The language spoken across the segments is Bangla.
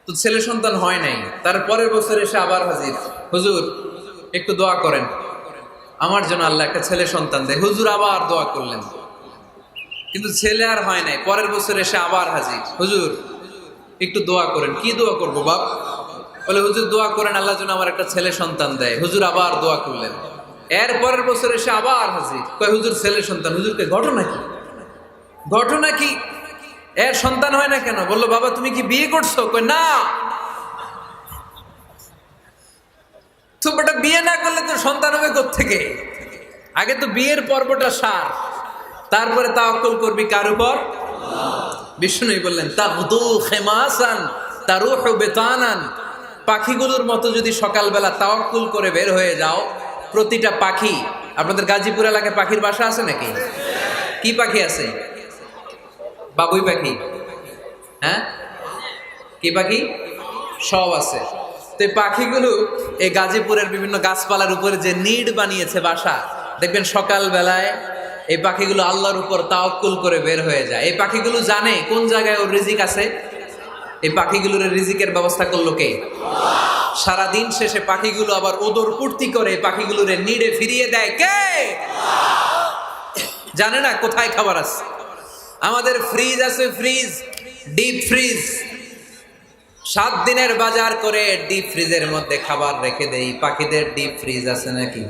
তো ছেলে সন্তান হয় নাই, তার পরের বছর এসে আবার হাজির, হুজুর একটু দোয়া করেন আমার জন্য আল্লাহ একটা ছেলে সন্তান দেয়। হুজুর আবার দোয়া করলেন, কিন্তু ছেলে আর হয় নাই। পরের বছর এসে আবার হাজির, হুজুর একটু দোয়া করেন। কি দোয়া করবো বাপ? বলে হুজুর দোয়া করেন আল্লাহ যেন আমার একটা ছেলে সন্তান দেয়। হুজুর আবার দোয়া করলেন। এর পরের বছর এসে আবার হাজির, কয় হুজুর ছেলে সন্তান। হুজুরকে ঘটনা কি, ঘটনা কি, এর সন্তান হয় না কেন? বললো বাবা তুমি কি বিয়ে করছো? কয় না। তো বেটা বিয়ে না করলে তো সন্তান হবে কোত্থেকে? আগে তো বিয়ের পর্বটা সার, তারপরে তাওয়াক্কুল করবি কার উপর? বিষ্ণু বললেন তাগদু খেমাসান তারুহু বেতানান। পাখিগুলোর মতো যদি সকালবেলা তাওয়াক্কুল করে বের হয়ে যাও, প্রতিটা পাখি, আপনাদের গাজীপুর এলাকায় পাখির বাসা আছে নাকি? কি পাখি আছে? বাবুই পাখি, হ্যাঁ কি পাখি? সব আছে। তো এই পাখিগুলো এই গাজীপুরের বিভিন্ন গাছপালার উপরে যে নিড় বানিয়েছে বাসা, দেখবেন সকাল বেলায় এই পাখিগুলো আল্লাহর উপর তাওয়াক্কুল করে বের হয়ে যায়। এই পাখিগুলো জানে কোন জায়গায় ওর রিজিক আছে। এই পাখিগুলোর রিজিকের ব্যবস্থা করলো কে? সারাদিন শেষে পাখিগুলো আবার ওদর পূর্তি করে পাখিগুলোর নিড়ে ফিরিয়ে দেয় কে? জানে না কোথায় খাবার আছে। আমাদের ফ্রিজ আছে, ফ্রিজ, ডিপ ফ্রিজ, 7 দিনের বাজার করে ডিপ ফ্রিজের মধ্যে খাবার রেখে দেই। পাখিদের ডিপ ফ্রিজ আছে নাকি?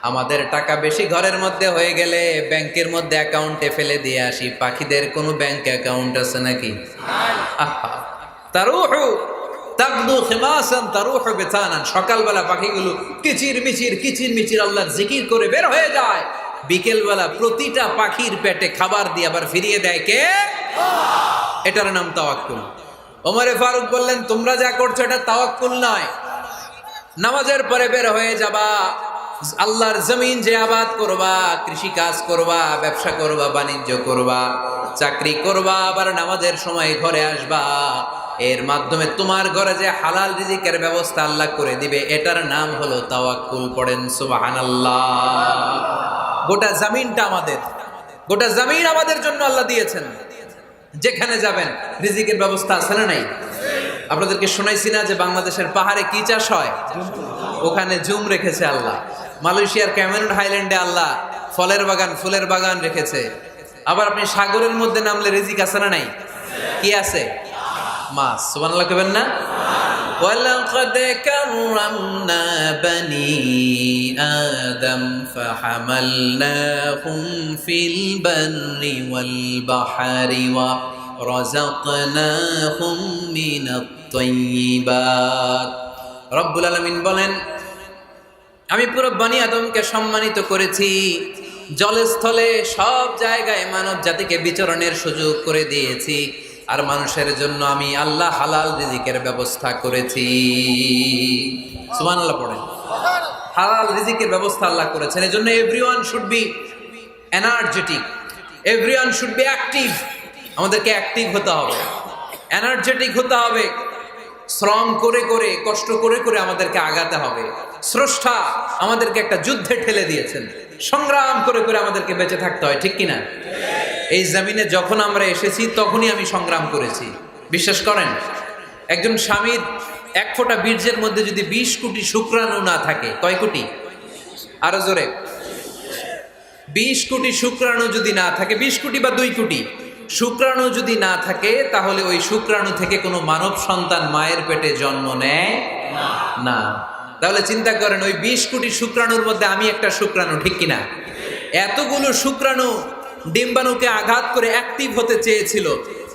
আমাদের টাকা বেশি ঘরের মধ্যে হয়ে গেলে ব্যাংকের মধ্যে অ্যাকাউন্টে ফেলে দিয়ে আসি। পাখিদের কোনো ব্যাংক অ্যাকাউন্ট আছে নাকি? তারুহু তাগদু খিমাসান তারুহু বিতানান। সকালবেলা পাখিগুলো কিচির মিচির আল্লাহর জিকির করে বের হয়ে যায়। বিকেলবেলা প্রতিটা পাখির পেটে খাবার দিয়ে আবার ফিরিয়ে দেয় কে? এটার নাম তাওয়াক্কুল। ওমরে ফারুক বললেন তোমরা যা করছো এটা তাওয়াক্কুল নয়। নামাজের পরে বের হয়ে যাবা, আল্লাহর জমিন যে আবাদ করবা, কৃষি কাজ করবা, ব্যবসা করবা, বাণিজ্য করবা, চাকরি করবা, আবার নামাজের সময় ঘরে আসবা। এর মাধ্যমে তোমার ঘরে যে হালাল রিজিকের ব্যবস্থা আল্লাহ করে দিবে, এটার নাম হলো তাওয়াক্কুল। পড়েন সুবহানাল্লাহ। গোটা জমিনটা আমাদের, গোটা জমিন আমাদের জন্য আল্লাহ দিয়েছেন। যেখানে যাবেন রিজিকের ব্যবস্থা আছে না নাই? আপনাদেরকে শোনাইছি না যে বাংলাদেশের পাহাড়ে কি চাষ হয়? ওখানে জুম রেখেছে আল্লাহ। মালয়েশিয়ার ক্যামেরন হাইল্যান্ডে আল্লাহ ফলের বাগান, ফুলের বাগান রেখেছে। আবার আপনি সাগরের মধ্যে নামলে রিজিক আছে না নাই? কি আছে? মাছ। সুবহানাল্লাহ কইবেন না? ওয়ালাকাদ কাররামনা বানি আদম ফাহামালনাহুম ফিল বাররি ওয়াল বাহরি ওয়া রাযাকনাহুম মিনাত তাইয়্যিবাত। রব্বুল আলামিন বলেন আমি পুরো বনি আদমকে সম্মানিত করেছি। জলে স্থলে সব জায়গায় মানব জাতিকে বিচরণের সুযোগ করে দিয়েছি। আর মানুষের জন্য আমি আল্লাহ হালাল রিজিকের ব্যবস্থা করেছি। সুবহানাল্লাহ পড়েন। হালাল রিজিকের ব্যবস্থা আল্লাহ করেছেন। এজন্য everyone should be energetic, everyone should be active. আমাদেরকে অ্যাক্টিভ হতে হবে, এনার্জেটিক হতে হবে। শ্রম করে করে, কষ্ট করে করে আমাদেরকে আগাতে হবে। স্রষ্টা আমাদেরকে একটা যুদ্ধে ঠেলে দিয়েছেন, সংগ্রাম করে করে আমাদেরকে বেঁচে থাকতে হয়, ঠিক কিনা? এই জমিনে যখন আমরা এসেছি তখনই আমি সংগ্রাম করেছি। বিশ্বাস করেন, একজন স্বামীর 1 ফোঁটা বীর্যের মধ্যে যদি 20 কোটি শুক্রাণু না থাকে, কয় কোটি? আরো জোরে। 20 কোটি শুক্রাণু যদি না থাকে, 20 কোটি বা 2 কোটি শুক্রাণু যদি না থাকে, তাহলে ওই শুক্রাণু থেকে কোনো মানব সন্তান মায়ের পেটে জন্ম নেয় না। তাহলে চিন্তা করেন, ওই 20 কোটি শুক্রাণুর মধ্যে আমি একটা শুক্রাণু, ঠিক কিনা? এতগুলো শুক্রাণু ডিম্বাণুকে আঘাত করে অ্যাক্টিভ হতে চেয়েছিল।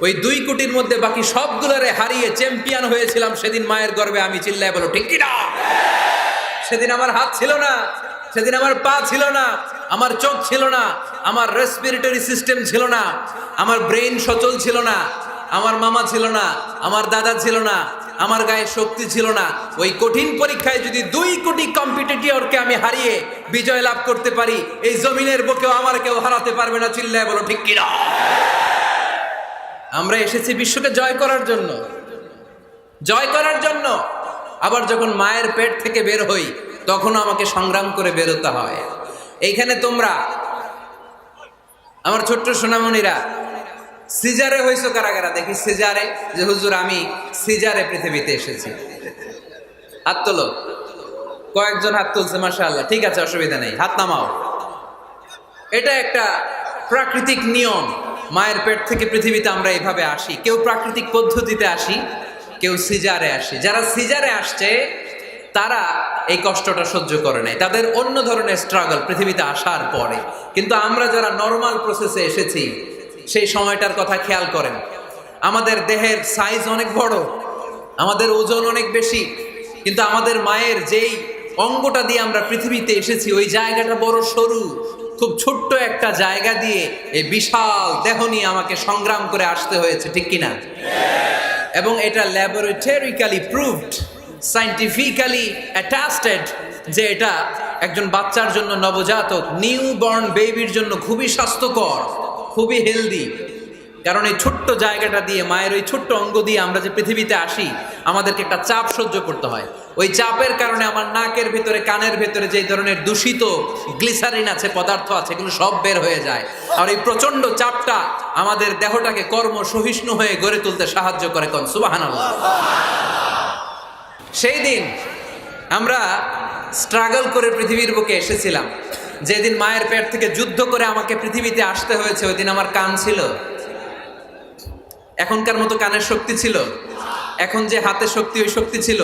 ওই 2 কোটির মধ্যে বাকি সবগুলোরে হারিয়ে চ্যাম্পিয়ন হয়েছিলাম সেদিন মায়ের গর্ভে আমি। চিল্লায় বলো ঠিক কিনা? সেদিন আমার হাত ছিল না, সেদিন আমার পা ছিল না, আমার চোখ ছিল না, আমার রেসপিরেটরি সিস্টেম ছিল না, আমার ব্রেইন সচল ছিল না, আমার মামা ছিল না, আমার দাদা ছিল না, আমার গায়ে শক্তি ছিল না। ওই কঠিন পরীক্ষায় যদি 2 কোটি কম্পিটিটরকে আমি হারিয়ে বিজয় লাভ করতে পারি, এই জমিনের বুকেও আমার কেউ হারাতে পারবে না। চিল্লায় বলো ঠিক কিনা? আমরা এসেছি বিশ্বকে জয় করার জন্য, জয় করার জন্য। আবার যখন মায়ের পেট থেকে বের হই তখন আমাকে সংগ্রাম করে বেরোতে হয়। এইখানে তোমরা আমার ছোট্ট সোনামণিরা সিজারে হয়েছো কারা কারা দেখি সিজারে, যে হুজুর আমি সিজারে পৃথিবীতে এসেছি। হাত তোলো, কয়েকজন হাত তুলছে, মাশাআল্লাহ, ঠিক আছে, অসুবিধা নেই, হাত নামাও। এটা একটা প্রাকৃতিক নিয়ম, মায়ের পেট থেকে পৃথিবীতে আমরা এইভাবে আসি। কেউ প্রাকৃতিক পদ্ধতিতে আসি, কেউ সিজারে আসি। যারা সিজারে আসছে তারা এই কষ্টটা সহ্য করে নাই, তাদের অন্য ধরনের স্ট্রাগল পৃথিবীতে আসার পরে। কিন্তু আমরা যারা নর্মাল প্রসেসে এসেছি সেই সময়টার কথা খেয়াল করেন। আমাদের দেহের সাইজ অনেক বড়, আমাদের ওজন অনেক বেশি, কিন্তু আমাদের মায়ের যেই অঙ্গটা দিয়ে আমরা পৃথিবীতে এসেছি ওই জায়গাটা বড় সরু। খুব ছোট্ট একটা জায়গা দিয়ে এই বিশাল দেহ নিয়ে আমাকে সংগ্রাম করে আসতে হয়েছে, ঠিক কিনা? এবং এটা ল্যাবরেটরিক্যালি প্রুভড, সায়েন্টিফিক্যালি অ্যাটাস্টেড যে এটা একজন বাচ্চার জন্য, নবজাতক নিউ বর্ন বেবির জন্য খুবই স্বাস্থ্যকর, খুবই হেলদি। কারণ এই ছোট্ট জায়গাটা দিয়ে, মায়ের ওই ছোট্ট অঙ্গ দিয়ে আমরা যে পৃথিবীতে আসি, আমাদেরকে একটা চাপ সহ্য করতে হয়। ওই চাপের কারণে আমার নাকের ভিতরে, কানের ভিতরে যে ধরনের দূষিত গ্লিসারিন আছে, পদার্থ আছে, এগুলো সব বের হয়ে যায়। আর এই প্রচন্ড চাপটা আমাদের দেহটাকে কর্ম সহিষ্ণু হয়ে গড়ে তুলতে সাহায্য করে। কোন সুবহানাল্লাহ। সেই দিন আমরা স্ট্রাগল করে পৃথিবীর বুকে এসেছিলাম। যেদিন মায়ের পেট থেকে যুদ্ধ করে আমাকে পৃথিবীতে আসতে হয়েছে, ওই দিন আমার কান ছিল? এখনকার মতো কানের শক্তি ছিল? এখন যে হাতে শক্তি, ওই শক্তি ছিল?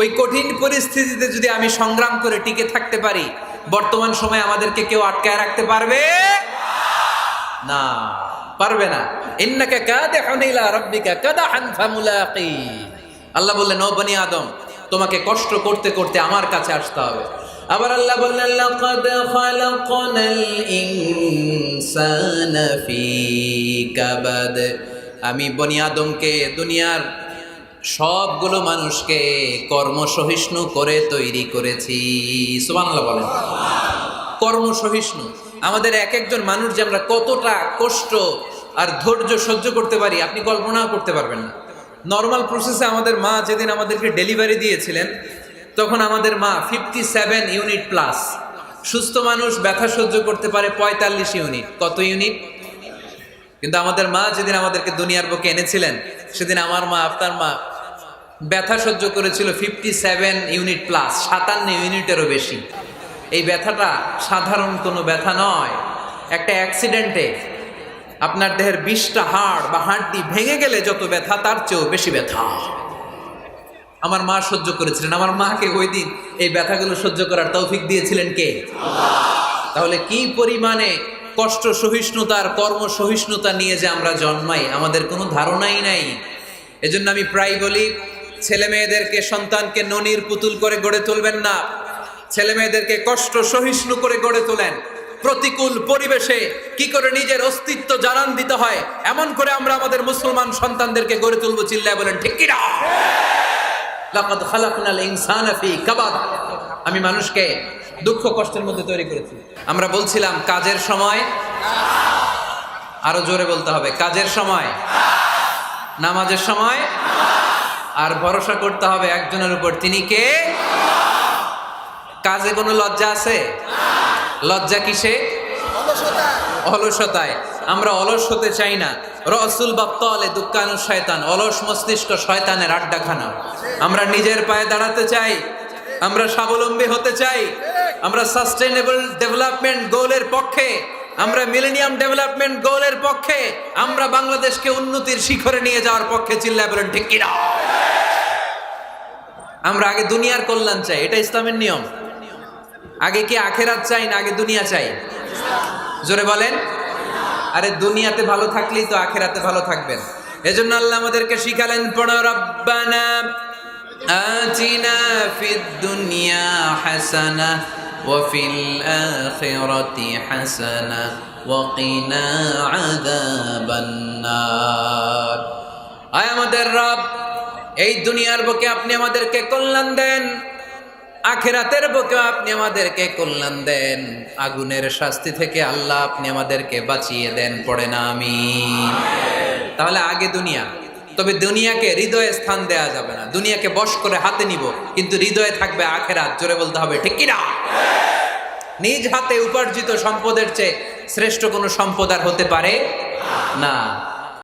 ওই কঠিন পরিস্থিতিতে যদি আমি সংগ্রাম করে টিকে থাকতে পারি, বর্তমান সময়ে আমাদেরকে কেউ আটকায় রাখতে পারবে না, পারবে না। ইন্নাকা কাদিহুন ইলা রাব্বিকা কাদহান ফামুলাকি। আল্লাহ বললেন, ও বনি আদম, তোমাকে কষ্ট করতে করতে আমার কাছে আসতে হবে। আবার আল্লাহ বললেন, লাকাদ খালাকনাল ইনসানা ফি কাবাদ। আমি বনি আদমকে, দুনিয়ার সবগুলো মানুষকে কর্মসহিষ্ণু করে তৈরি করেছি। সুবহানাল্লাহ বলেন। কর্মসহিষ্ণু। আমাদের এক একজন মানুষ যে আমরা কতটা কষ্ট আর ধৈর্য সহ্য করতে পারি আপনি কল্পনাও করতে পারবেন না। নর্মাল প্রসেসে আমাদের মা যেদিন আমাদেরকে ডেলিভারি দিয়েছিলেন, তখন আমাদের মা 57 ইউনিট প্লাস। সুস্থ মানুষ ব্যথা সহ্য করতে পারে 45 ইউনিট। কত ইউনিট? কিন্তু আমাদের মা যেদিন আমাদেরকে দুনিয়ার বুকে এনেছিলেন, সেদিন আমার মা, আপনার মা ব্যথা সহ্য করেছিল 57 ইউনিট প্লাস, 57 ইউনিটেরও বেশি। এই ব্যথাটা সাধারণ কোনো ব্যথা নয়। একটা অ্যাক্সিডেন্টে আপনার দেহের 20টা হাড় বা হাড্ডি ভেঙে গেলে যত ব্যথা, তার চেয়েও বেশি ব্যথা আমার মা সহ্য করেছিলেন। আমার মাকে ওই দিন এই ব্যথাগুলো সহ্য করার তৌফিক দিয়েছিলেন কে? তাহলে কি পরিমাণে কষ্ট সহিষ্ণুতার, কর্ম সহিষ্ণুতা নিয়ে যে আমরা জন্মাই, আমাদের কোনো ধারণাই নাই। এজন্য আমি প্রায় বলি, ছেলে মেয়েদেরকে, সন্তানকে ননির পুতুল করে গড়ে তুলবেন না। ছেলে মেয়েদেরকে কষ্ট সহিষ্ণু করে গড়ে তোলেন। প্রতিকূল পরিবেশে কি করে নিজের অস্তিত্ব জানান দিতে হয়, এমন করে আমরা আমাদের মুসলমান সন্তানদেরকে গড়ে তুলবো। চিল্লায় বলেন ঠিক কিনা? লাকাদ খালাকনাল ইনসানা ফি কাবাদ। আমি মানুষকে দুঃখ কষ্টের মধ্যে তৈরি করেছি। আমরা বলছিলাম কাজের সময়, আরো জোরে বলতে হবে, কাজের সময়, নামাজের সময়, আর ভরসা করতে হবে একজনের উপর, তিনি কে? কাজে কোনো লজ্জা আছে? লজ্জা কিসে? অলসতায়। আমরা অলস হতে চাই না। রসুল বাত্তালে দুক্কানু শয়তান, অলস মস্তিষ্ক শয়তানের আড্ডাখানা। আমরা নিজের পায়ে দাঁড়াতে চাই, আমরা স্বাবলম্বী হতে চাই, আমরা সাস্টেইনেবল ডেভেলপমেন্ট গোলের পক্ষে, আমরা মিলেনিয়াম ডেভেলপমেন্ট গোলের পক্ষে, আমরা বাংলাদেশকে উন্নতির শিখরে নিয়ে যাওয়ার পক্ষে। চিল্লায় বলেন ঠিক কিনা? আমরা আগে দুনিয়ার কল্যাণ চাই, এটা ইসলামের নিয়ম। আগে কি আখেরাত চাই না আগে দুনিয়া চাই? জোরে বলেন। আরে দুনিয়াতে ভালো থাকলেই তো আখেরাতে ভালো থাকবেন। এজন্য আল্লাহ আমাদেরকে শিখালেন, পড়ো রব্বানা আতিনা ফিদ দুনিয়া হাসানাহ ওয়া ফিল আখিরাতি হাসানাহ ওয়া কিনা আযাবান নার। আয় আমাদের রব, এই দুনিয়ার বুকে আপনি আমাদেরকে কল্যাণ দেন, আখিরাতের বুকে আপনি আমাদেরকে কল্যাণ দেন, আগুনের শাস্তি থেকে আল্লাহ আপনি আমাদেরকে বাঁচিয়ে দেন। পড়ে না আমিন। তাহলে আগে দুনিয়া, তবে দুনিয়াকে হৃদয়ে স্থান দেয়া যাবে না। দুনিয়াকে বশ করে হাতে নিব, কিন্তু হৃদয়ে থাকবে আখিরাত। জোরে বলতে হবে ঠিক কিনা? নিজ হাতে উপার্জিত সম্পদের চেয়ে শ্রেষ্ঠ কোনো সম্পদ আর হতে পারে না।